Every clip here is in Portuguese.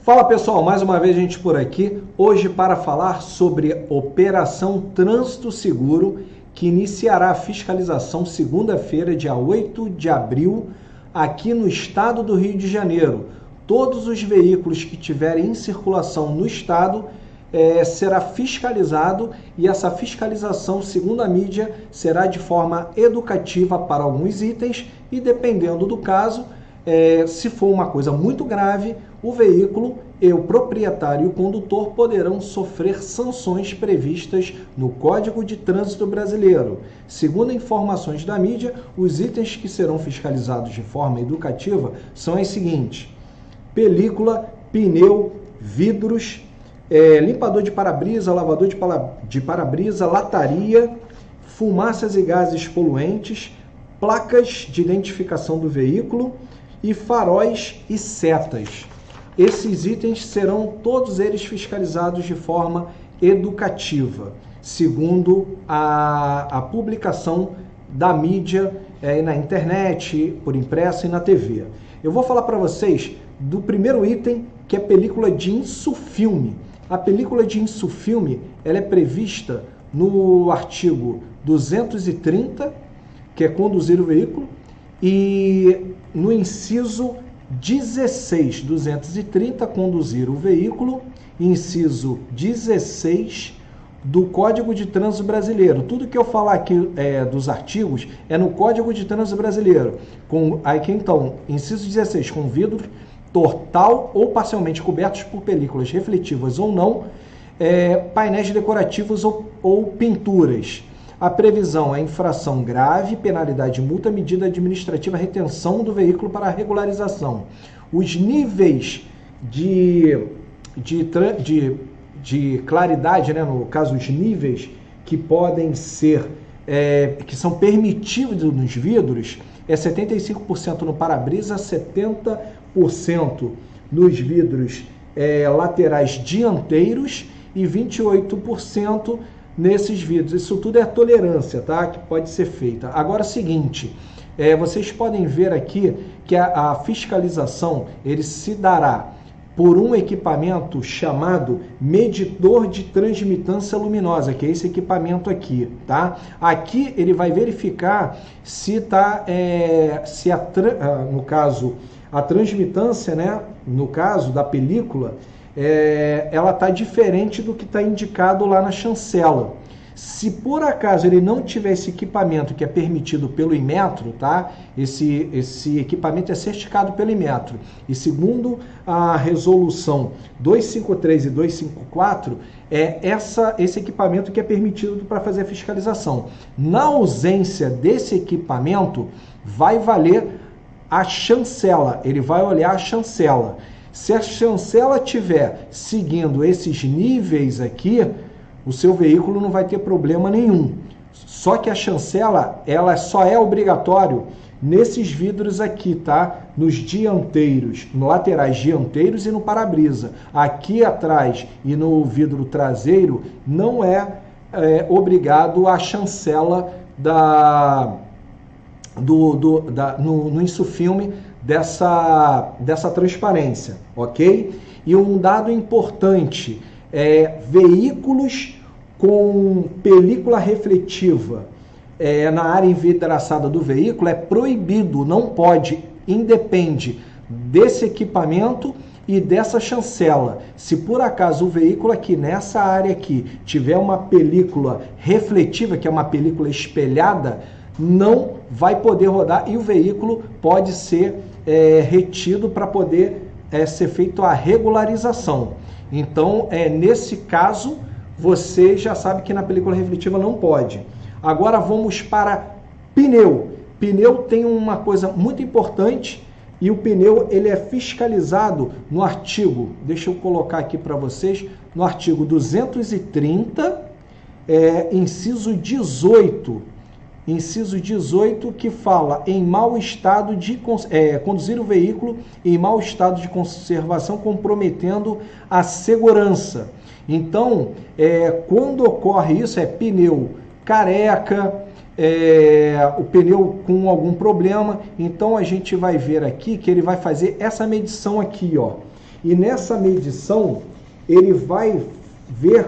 Fala pessoal, mais uma vez a gente por aqui, hoje para falar sobre Operação Trânsito Seguro, que iniciará a fiscalização segunda-feira, dia 8 de abril, aqui no estado do Rio de Janeiro. Todos os veículos que tiverem em circulação no estado será fiscalizado e essa fiscalização, segundo a mídia, será de forma educativa para alguns itens e dependendo do caso, se for uma coisa muito grave, o veículo e o proprietário e o condutor poderão sofrer sanções previstas no Código de Trânsito Brasileiro. Segundo informações da mídia, os itens que serão fiscalizados de forma educativa são os seguintes: película, pneu, vidros, limpador de para-brisa, lavador de para-brisa, lataria, fumaças e gases poluentes, placas de identificação do veículo e faróis e setas. Esses itens serão todos eles fiscalizados de forma educativa, segundo a publicação da mídia na internet, por impresso e na TV. Eu vou falar para vocês do primeiro item, que é película de insufilme. A película de insufilme ela é prevista no artigo 230, que é conduzir o veículo, e no inciso 16, 230, conduzir o veículo, inciso 16 do Código de Trânsito Brasileiro. Tudo que eu falar aqui dos artigos é no Código de Trânsito Brasileiro. Aqui então, inciso 16, com vidro total ou parcialmente cobertos por películas refletivas ou não, painéis decorativos ou pinturas. A previsão é infração grave, penalidade de multa, medida administrativa, retenção do veículo para regularização. Os níveis de claridade, né, no caso, os níveis que podem ser, que são permitidos nos vidros, é 75% no para-brisa, 70% nos vidros laterais dianteiros e 28% nesses vidros. Isso tudo é a tolerância, tá? Que pode ser feita. Agora é o seguinte, vocês podem ver aqui que a fiscalização ele se dará por um equipamento chamado medidor de transmitância luminosa, que é esse equipamento aqui, tá? Aqui ele vai verificar se tá, no caso, a transmitância, né, no caso da película, ela está diferente do que está indicado lá na chancela. Se por acaso ele não tiver esse equipamento que é permitido pelo Inmetro, tá? Esse equipamento é certificado pelo Inmetro. E segundo a resolução 253 e 254, esse equipamento que é permitido para fazer a fiscalização. Na ausência desse equipamento, vai valer a chancela, ele vai olhar a chancela. Se a chancela estiver seguindo esses níveis aqui, o seu veículo não vai ter problema nenhum. Só que a chancela, ela só é obrigatório nesses vidros aqui, tá? Nos dianteiros, no laterais dianteiros e no para-brisa. Aqui atrás e no vidro traseiro não é obrigado a chancela no insufilme dessa transparência, ok? E um dado importante, veículos com película refletiva na área envidraçada do veículo é proibido, não pode, independe desse equipamento e dessa chancela. Se por acaso o veículo aqui nessa área aqui tiver uma película refletiva, que é uma película espelhada, não vai poder rodar e o veículo pode ser retido para poder ser feita a regularização. Então, nesse caso, você já sabe que na película refletiva não pode. Agora vamos para pneu. Pneu tem uma coisa muito importante e o pneu ele é fiscalizado no artigo, deixa eu colocar aqui para vocês, no artigo 230, inciso 18. Inciso 18, que fala em mau estado de conduzir o veículo em mau estado de conservação, comprometendo a segurança. Então, quando ocorre isso, pneu careca, o pneu com algum problema, então a gente vai ver aqui que ele vai fazer essa medição aqui, ó. E nessa medição, ele vai ver,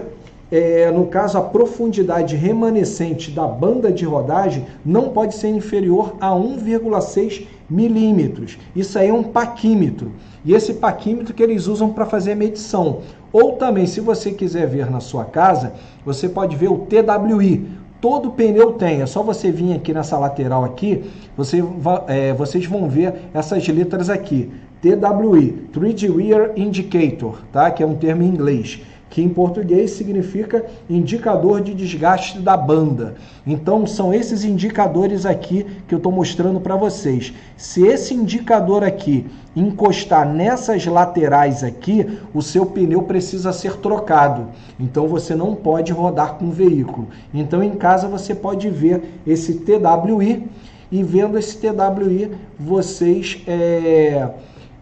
no caso, a profundidade remanescente da banda de rodagem não pode ser inferior a 1,6 milímetros. Isso aí é um paquímetro. E esse paquímetro que eles usam para fazer a medição. Ou também, se você quiser ver na sua casa, você pode ver o TWI. Todo pneu tem, é só você vir aqui nessa lateral aqui, vocês vão ver essas letras aqui. TWI, Tread Wear Indicator, tá? Que é um termo em inglês, que em português significa indicador de desgaste da banda. Então, são esses indicadores aqui que eu estou mostrando para vocês. Se esse indicador aqui encostar nessas laterais aqui, o seu pneu precisa ser trocado. Então, você não pode rodar com o veículo. Então, em casa, você pode ver esse TWI e vendo esse TWI,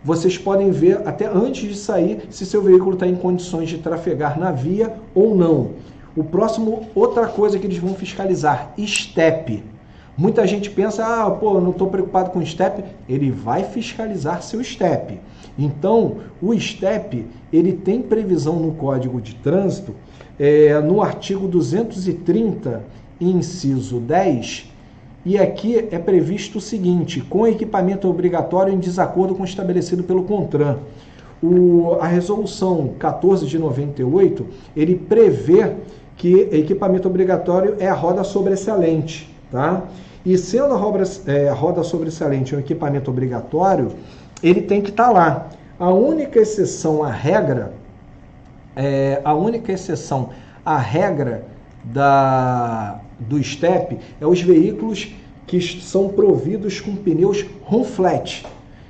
vocês podem ver, até antes de sair, se seu veículo está em condições de trafegar na via ou não. O próximo, outra coisa que eles vão fiscalizar, step. Muita gente pensa, eu não estou preocupado com step. Ele vai fiscalizar seu step. Então, o step, ele tem previsão no Código de Trânsito, no artigo 230, inciso 10, e aqui é previsto o seguinte: com equipamento obrigatório em desacordo com o estabelecido pelo CONTRAN. A resolução 14 de 98, ele prevê que equipamento obrigatório é a roda sobressalente, tá? E sendo a roda sobressalente um equipamento obrigatório, ele tem que estar lá. A única exceção à regra, do STEP é os veículos que são providos com pneus run flat.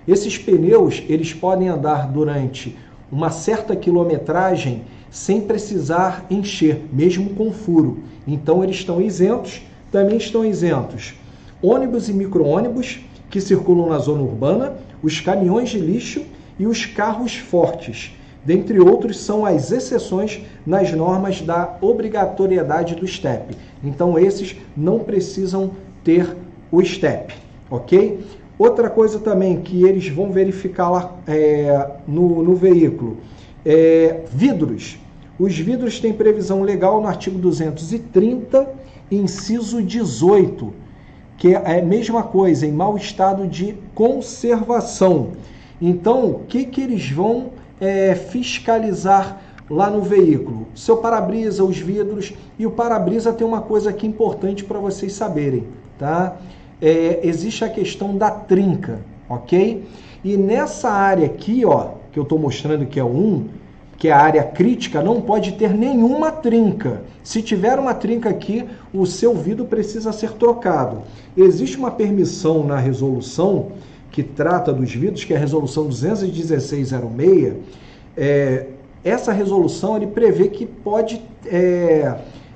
Esses pneus, eles podem andar durante uma certa quilometragem sem precisar encher, mesmo com furo. Então, eles estão isentos. Também estão isentos ônibus e micro-ônibus que circulam na zona urbana, os caminhões de lixo e os carros fortes. Dentre outros, são as exceções nas normas da obrigatoriedade do STEP. Então, esses não precisam ter o STEP, ok? Outra coisa também que eles vão verificar lá no veículo, vidros. Os vidros têm previsão legal no artigo 230, inciso 18, que é a mesma coisa, em mau estado de conservação. Então, o que eles vão fiscalizar lá no veículo? Seu para-brisa, os vidros. E o para-brisa tem uma coisa aqui importante para vocês saberem, tá? Existe a questão da trinca, ok? E nessa área aqui, ó, que eu estou mostrando que é que é a área crítica, não pode ter nenhuma trinca. Se tiver uma trinca aqui, o seu vidro precisa ser trocado. Existe uma permissão na resolução que trata dos vidros, que é a resolução 21606, essa resolução ele prevê que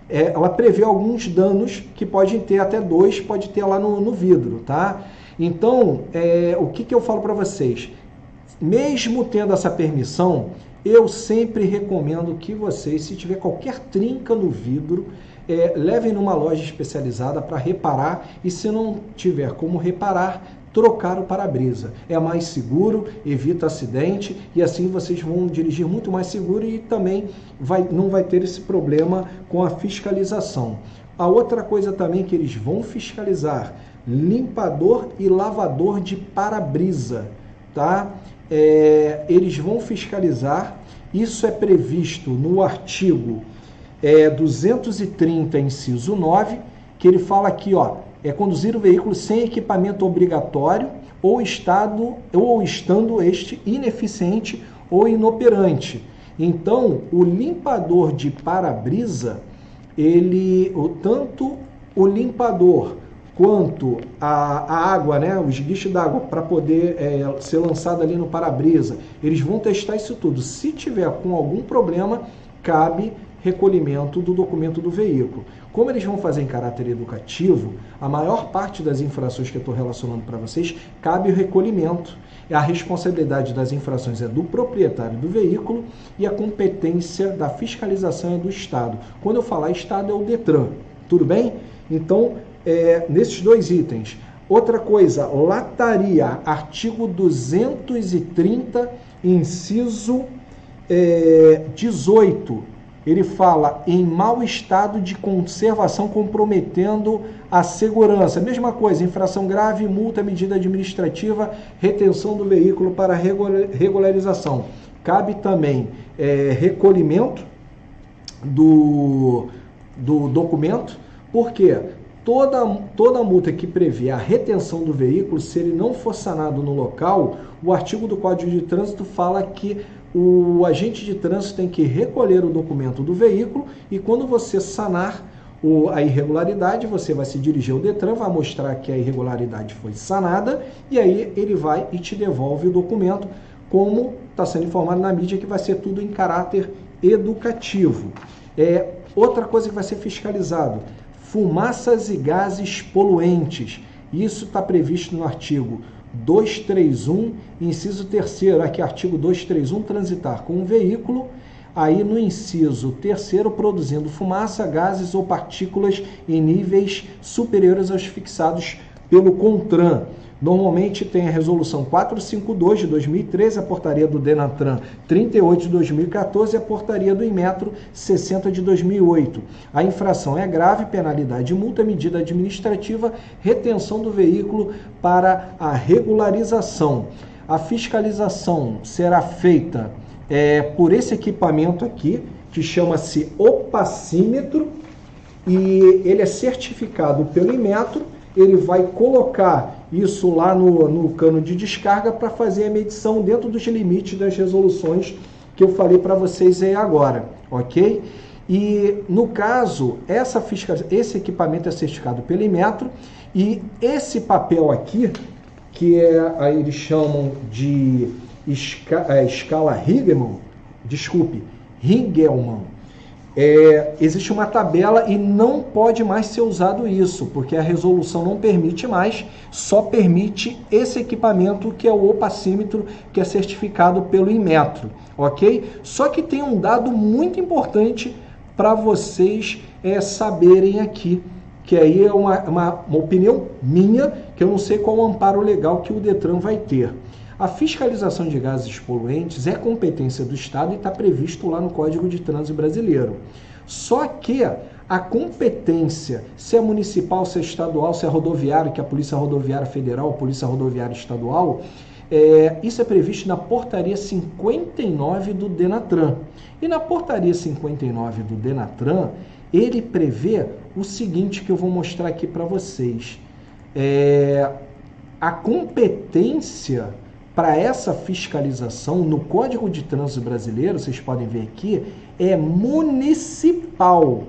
ela prevê alguns danos que podem ter até 2, pode ter lá no vidro, tá? Então, o que eu falo para vocês? Mesmo tendo essa permissão, eu sempre recomendo que vocês, se tiver qualquer trinca no vidro, levem numa loja especializada para reparar, e se não tiver como reparar, trocar o para-brisa. É mais seguro, evita acidente, e assim vocês vão dirigir muito mais seguro e também não vai ter esse problema com a fiscalização. A outra coisa também que eles vão fiscalizar, limpador e lavador de para-brisa, tá? Eles vão fiscalizar, isso é previsto no artigo 230, inciso 9, que ele fala aqui, ó, conduzir o veículo sem equipamento obrigatório ou estando este ineficiente ou inoperante. Então, o limpador de para-brisa, tanto o limpador quanto a água, né, o esguicho d'água para poder ser lançado ali no para-brisa, eles vão testar isso tudo. Se tiver com algum problema, cabe recolhimento do documento do veículo. Como eles vão fazer em caráter educativo, a maior parte das infrações que eu estou relacionando para vocês, cabe o recolhimento. A responsabilidade das infrações é do proprietário do veículo e a competência da fiscalização é do Estado. Quando eu falar Estado, é o Detran. Tudo bem? Então, nesses dois itens. Outra coisa, lataria, artigo 230, inciso 18, ele fala em mau estado de conservação comprometendo a segurança. Mesma coisa, infração grave, multa, medida administrativa, retenção do veículo para regularização. Cabe também recolhimento do documento, porque toda multa que prevê a retenção do veículo, se ele não for sanado no local, o artigo do Código de Trânsito fala que o agente de trânsito tem que recolher o documento do veículo e quando você sanar a irregularidade, você vai se dirigir ao Detran, vai mostrar que a irregularidade foi sanada e aí ele vai e te devolve o documento, como está sendo informado na mídia, que vai ser tudo em caráter educativo. Outra coisa que vai ser fiscalizado, fumaças e gases poluentes. Isso está previsto no artigo 231, inciso 3º, aqui artigo 231, transitar com um veículo, aí no inciso 3º, produzindo fumaça, gases ou partículas em níveis superiores aos fixados pelo CONTRAN. Normalmente tem a resolução 452 de 2013, a portaria do DENATRAN 38 de 2014 e a portaria do Inmetro 60 de 2008. A infração é grave, penalidade, multa, medida administrativa, retenção do veículo para a regularização. A fiscalização será feita por esse equipamento aqui, que chama-se opacímetro, e ele é certificado pelo Inmetro. Ele vai colocar isso lá no cano de descarga para fazer a medição dentro dos limites das resoluções que eu falei para vocês aí agora, ok? E no caso, esse equipamento é certificado pelo Inmetro e esse papel aqui, que eles chamam de escala Ringelmann, existe uma tabela e não pode mais ser usado isso, porque a resolução não permite mais, só permite esse equipamento que é o opacímetro, que é certificado pelo Inmetro, ok? Só que tem um dado muito importante para vocês saberem aqui, que aí é uma opinião minha, que eu não sei qual o amparo legal que o Detran vai ter. A fiscalização de gases poluentes é competência do Estado e está previsto lá no Código de Trânsito Brasileiro. Só que a competência, se é municipal, se é estadual, se é rodoviário, que é a Polícia Rodoviária Federal, a Polícia Rodoviária Estadual, isso é previsto na portaria 59 do DENATRAN. E na portaria 59 do DENATRAN, ele prevê o seguinte que eu vou mostrar aqui para vocês. A competência para essa fiscalização no Código de Trânsito Brasileiro, vocês podem ver aqui, é municipal.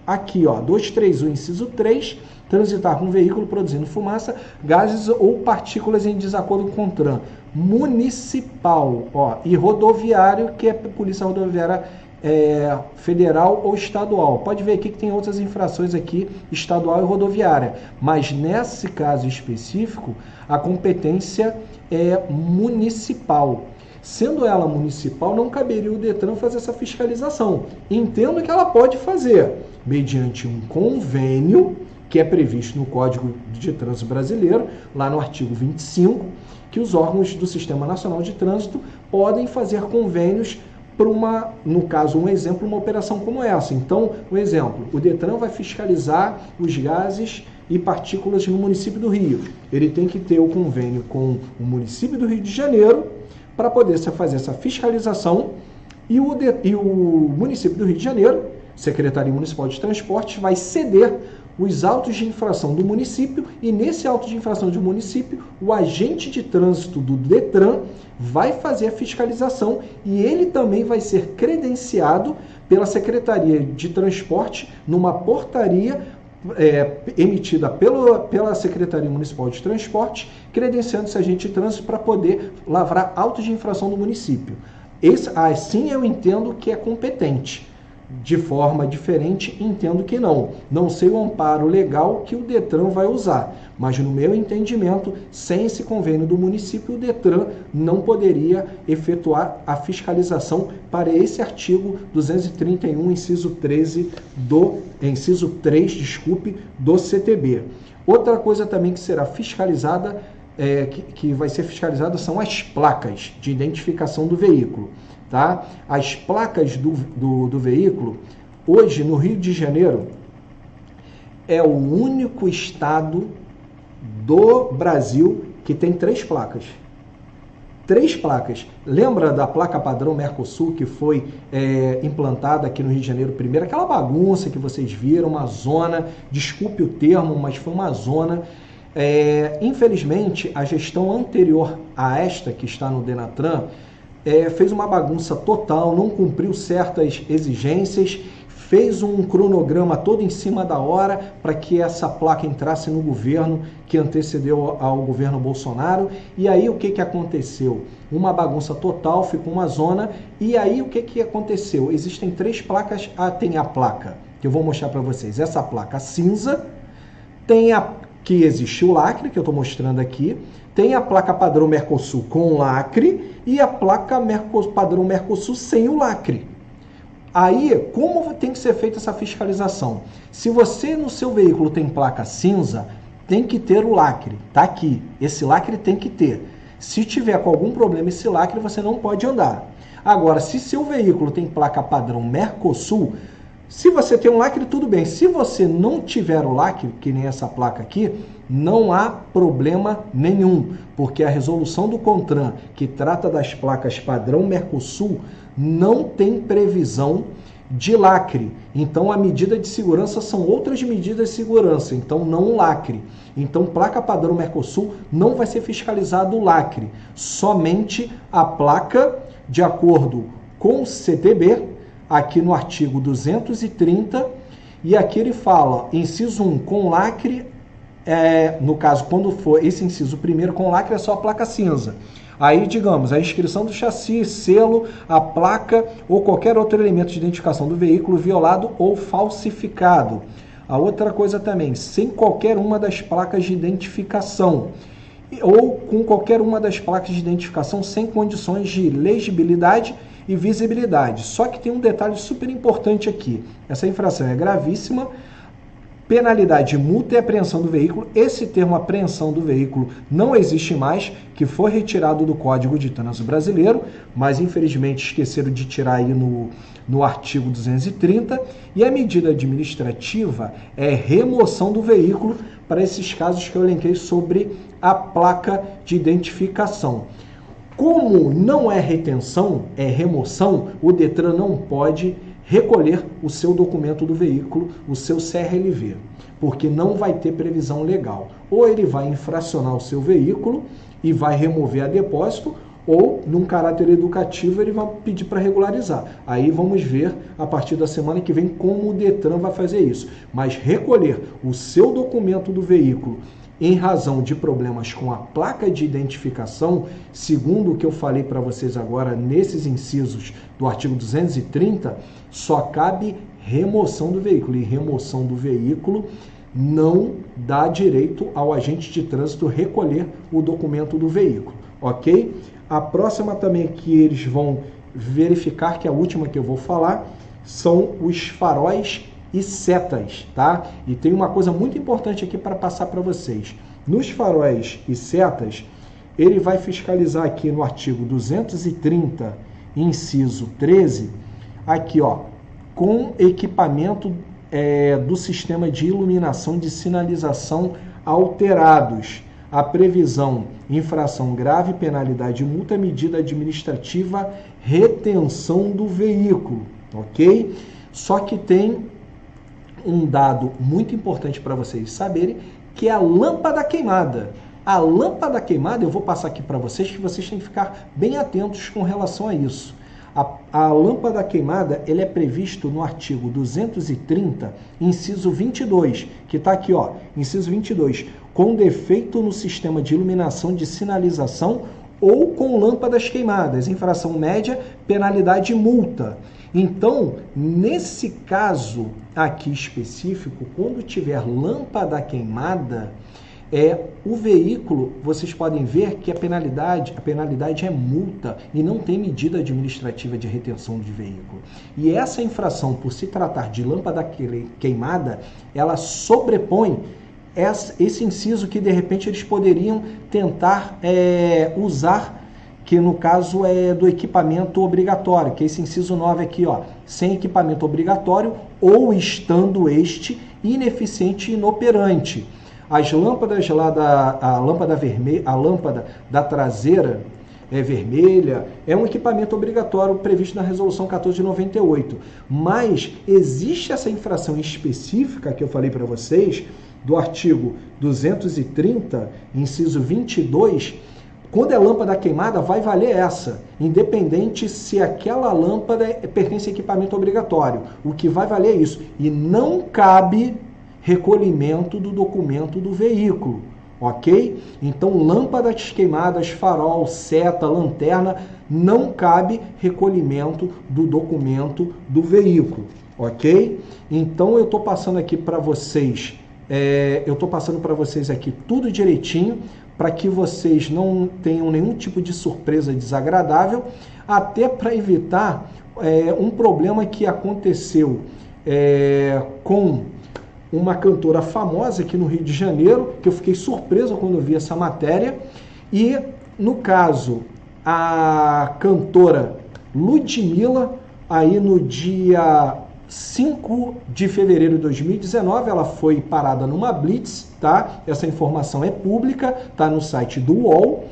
Aqui, ó, 231, inciso 3, transitar com um veículo produzindo fumaça, gases ou partículas em desacordo com o CONTRAN. Municipal, ó, e rodoviário, que é Polícia Rodoviária Federal ou estadual. Pode ver aqui que tem outras infrações aqui, estadual e rodoviária, mas nesse caso específico, a competência é municipal. Sendo ela municipal, não caberia o Detran fazer essa fiscalização. Entendo que ela pode fazer, mediante um convênio, que é previsto no Código de Trânsito Brasileiro, lá no artigo 25, que os órgãos do Sistema Nacional de Trânsito podem fazer convênios para no caso, um exemplo, uma operação como essa. Então, um exemplo, o Detran vai fiscalizar os gases e partículas no município do Rio. Ele tem que ter o convênio com o município do Rio de Janeiro para poder fazer essa fiscalização e o município do Rio de Janeiro, Secretaria Municipal de Transportes, vai ceder os autos de infração do município e nesse auto de infração do município, o agente de trânsito do Detran vai fazer a fiscalização e ele também vai ser credenciado pela Secretaria de Transporte numa portaria emitida pela Secretaria Municipal de Transporte, credenciando esse agente de trânsito para poder lavrar autos de infração do município. Assim eu entendo que é competente. De forma diferente, entendo que não. Não sei o amparo legal que o Detran vai usar, mas no meu entendimento, sem esse convênio do município, o Detran não poderia efetuar a fiscalização para esse artigo 231, inciso 3 do CTB. Outra coisa também que será fiscalizada que vai ser fiscalizada são as placas de identificação do veículo. Tá? As placas do veículo, hoje no Rio de Janeiro, é o único estado do Brasil que tem 3 placas. 3 placas. Lembra da placa padrão Mercosul que foi implantada aqui no Rio de Janeiro primeiro? Aquela bagunça que vocês viram, uma zona, desculpe o termo, mas foi uma zona. Infelizmente, a gestão anterior a esta, que está no Denatran, fez uma bagunça total, não cumpriu certas exigências, fez um cronograma todo em cima da hora para que essa placa entrasse no governo que antecedeu ao governo Bolsonaro. E aí o que aconteceu? Uma bagunça total, ficou uma zona. E aí o que aconteceu? Existem 3 placas. Tem a placa que eu vou mostrar para vocês. Essa placa cinza, tem a que existe o lacre, que eu estou mostrando aqui, tem a placa padrão Mercosul com lacre e a placa padrão Mercosul sem o lacre. Aí, como tem que ser feita essa fiscalização? Se você no seu veículo tem placa cinza, tem que ter o lacre, tá aqui. Esse lacre tem que ter. Se tiver com algum problema esse lacre, você não pode andar. Agora, se seu veículo tem placa padrão Mercosul, se você tem um lacre, tudo bem. Se você não tiver o lacre, que nem essa placa aqui, não há problema nenhum, porque a resolução do CONTRAN, que trata das placas padrão Mercosul, não tem previsão de lacre. Então, a medida de segurança são outras medidas de segurança, então não o lacre. Então, placa padrão Mercosul não vai ser fiscalizado o lacre, somente a placa de acordo com o CTB, aqui no artigo 230, e aqui ele fala, inciso 1, com lacre, no caso, quando for esse inciso primeiro, com lacre é só a placa cinza. Aí, digamos, a inscrição do chassi, selo, a placa ou qualquer outro elemento de identificação do veículo violado ou falsificado. A outra coisa também, sem qualquer uma das placas de identificação ou com qualquer uma das placas de identificação sem condições de legibilidade e visibilidade. Só que tem um detalhe super importante aqui. Essa infração é gravíssima. Penalidade, multa e apreensão do veículo. Esse termo apreensão do veículo não existe mais, que foi retirado do Código de Trânsito Brasileiro, mas infelizmente esqueceram de tirar aí no artigo 230. E a medida administrativa é remoção do veículo para esses casos que eu elenquei sobre a placa de identificação. Como não é retenção, é remoção, o Detran não pode recolher o seu documento do veículo, o seu CRLV, porque não vai ter previsão legal. Ou ele vai infracionar o seu veículo e vai remover a depósito, ou, num caráter educativo, ele vai pedir para regularizar. Aí vamos ver, a partir da semana que vem, como o Detran vai fazer isso. Mas recolher o seu documento do veículo em razão de problemas com a placa de identificação, segundo o que eu falei para vocês agora nesses incisos do artigo 230, só cabe remoção do veículo. E remoção do veículo não dá direito ao agente de trânsito recolher o documento do veículo, ok? A próxima também que eles vão verificar, que é a última que eu vou falar, são os faróis e setas, tá? E tem uma coisa muito importante aqui para passar para vocês. Nos faróis e setas, ele vai fiscalizar aqui no artigo 230, inciso 13, aqui ó, com equipamento do sistema de iluminação de sinalização alterados. A previsão, infração grave, penalidade, multa, medida administrativa, retenção do veículo, ok? Só que tem um dado muito importante para vocês saberem, que é a lâmpada queimada. A lâmpada queimada, eu vou passar aqui para vocês, que vocês têm que ficar bem atentos com relação a isso. A lâmpada queimada, ele é previsto no artigo 230, inciso 22, que está aqui, ó, inciso 22, com defeito no sistema de iluminação de sinalização ou com lâmpadas queimadas, infração média, penalidade e multa. Então, nesse caso aqui específico, quando tiver lâmpada queimada, o veículo, vocês podem ver que a penalidade é multa e não tem medida administrativa de retenção de veículo. E essa infração, por se tratar de lâmpada queimada, ela sobrepõe esse inciso que de repente eles poderiam tentar usar, que no caso é do equipamento obrigatório, que é esse inciso 9 aqui, ó, sem equipamento obrigatório ou estando este ineficiente e inoperante. As lâmpadas lá a lâmpada da traseira vermelha é um equipamento obrigatório previsto na resolução 1498, mas existe essa infração específica que eu falei para vocês do artigo 230, inciso 22. Quando é lâmpada queimada, vai valer essa, independente se aquela lâmpada pertence a equipamento obrigatório. O que vai valer é isso. E não cabe recolhimento do documento do veículo, ok? Então, lâmpadas queimadas, farol, seta, lanterna, não cabe recolhimento do documento do veículo, ok? Então, eu estou passando aqui para vocês, aqui tudo direitinho, para que vocês não tenham nenhum tipo de surpresa desagradável, até para evitar um problema que aconteceu com uma cantora famosa aqui no Rio de Janeiro, que eu fiquei surpreso quando eu vi essa matéria, e no caso, a cantora Ludmilla, aí no dia 5 de fevereiro de 2019, ela foi parada numa blitz, tá? Essa informação é pública, tá no site do UOL,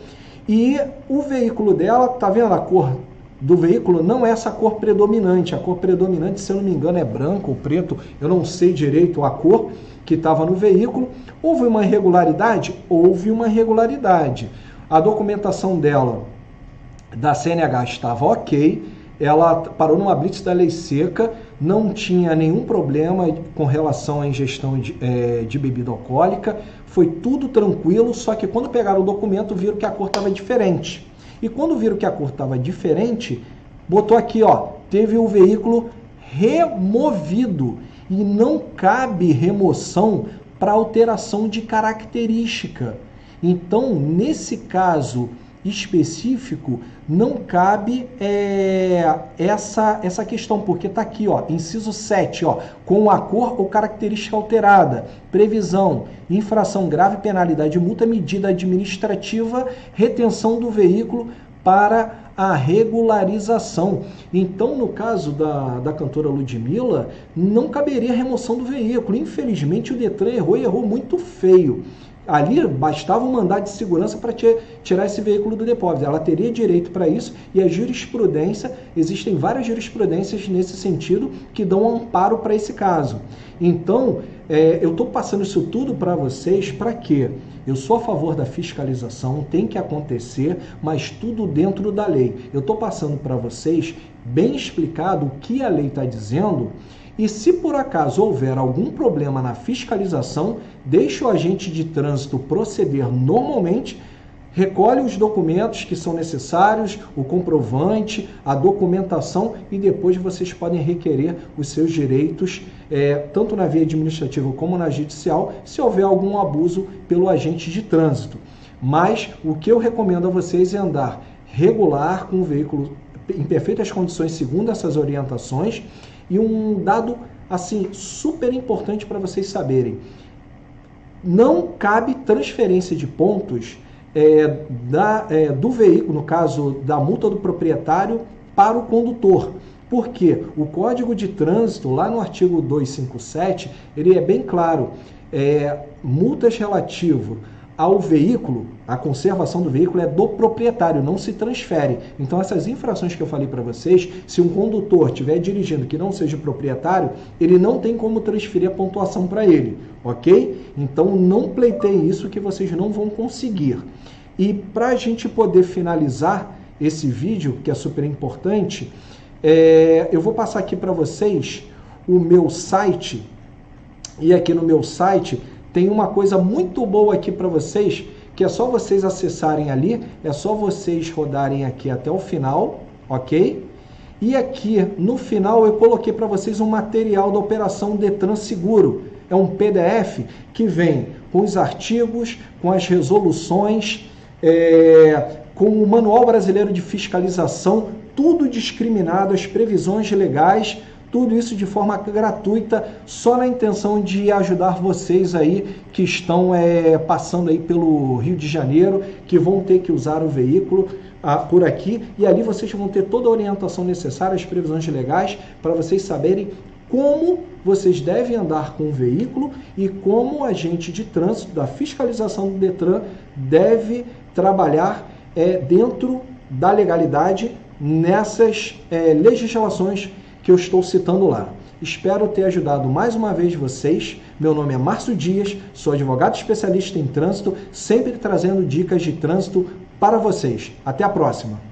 e o veículo dela, tá vendo a cor do veículo? Não é essa cor predominante, a cor predominante, se eu não me engano, é branco ou preto, eu não sei direito a cor que estava no veículo. Houve uma irregularidade? Houve uma irregularidade. A documentação dela, da CNH, estava ok, ela parou numa blitz da lei seca, não tinha nenhum problema com relação à ingestão de bebida alcoólica, foi tudo tranquilo, só que quando pegaram o documento viram que a cor estava diferente. E quando viram que a cor estava diferente, botou aqui, ó, teve o veículo removido. E não cabe remoção para alteração de característica. Então, nesse caso específico, não cabe essa questão, porque está aqui, ó, inciso 7, ó, com a cor ou característica alterada, previsão, infração grave, penalidade, multa, medida administrativa, retenção do veículo para a regularização. Então, no caso da cantora Ludmilla, não caberia remoção do veículo. Infelizmente, o Detran errou muito feio. Ali bastava um mandado de segurança para tirar esse veículo do depósito. Ela teria direito para isso, e a jurisprudência, existem várias jurisprudências nesse sentido que dão amparo para esse caso. Então, eu estou passando isso tudo para vocês para quê? Eu sou a favor da fiscalização, tem que acontecer, mas tudo dentro da lei. Eu estou passando para vocês bem explicado o que a lei está dizendo. E se por acaso houver algum problema na fiscalização, deixe o agente de trânsito proceder normalmente, recolhe os documentos que são necessários, o comprovante, a documentação, e depois vocês podem requerer os seus direitos, tanto na via administrativa como na judicial, se houver algum abuso pelo agente de trânsito. Mas o que eu recomendo a vocês é andar regular, com o veículo em perfeitas condições, segundo essas orientações. E um dado assim super importante para vocês saberem: não cabe transferência de pontos do veículo, no caso da multa do proprietário, para o condutor. Porque o Código de Trânsito, lá no artigo 257, ele é bem claro: multas relativo ao veículo, a conservação do veículo é do proprietário, não se transfere. Então, essas infrações que eu falei para vocês, se um condutor estiver dirigindo que não seja proprietário, ele não tem como transferir a pontuação para ele, ok? Então, não pleiteiem isso, que vocês não vão conseguir. E para a gente poder finalizar esse vídeo, que é super importante, eu vou passar aqui para vocês o meu site, e aqui no meu site tem uma coisa muito boa aqui para vocês, que é só vocês acessarem ali, é só vocês rodarem aqui até o final, ok? E aqui no final eu coloquei para vocês um material da Operação Detran Seguro. É um PDF que vem com os artigos, com as resoluções, com o Manual Brasileiro de Fiscalização, tudo discriminado, as previsões legais, Tudo isso de forma gratuita, só na intenção de ajudar vocês aí que estão passando aí pelo Rio de Janeiro, que vão ter que usar o veículo por aqui, e ali vocês vão ter toda a orientação necessária, as previsões legais, para vocês saberem como vocês devem andar com o veículo e como o agente de trânsito da fiscalização do Detran deve trabalhar dentro da legalidade nessas legislações que eu estou citando lá. Espero ter ajudado mais uma vez vocês. Meu nome é Márcio Dias, sou advogado especialista em trânsito, sempre trazendo dicas de trânsito para vocês. Até a próxima!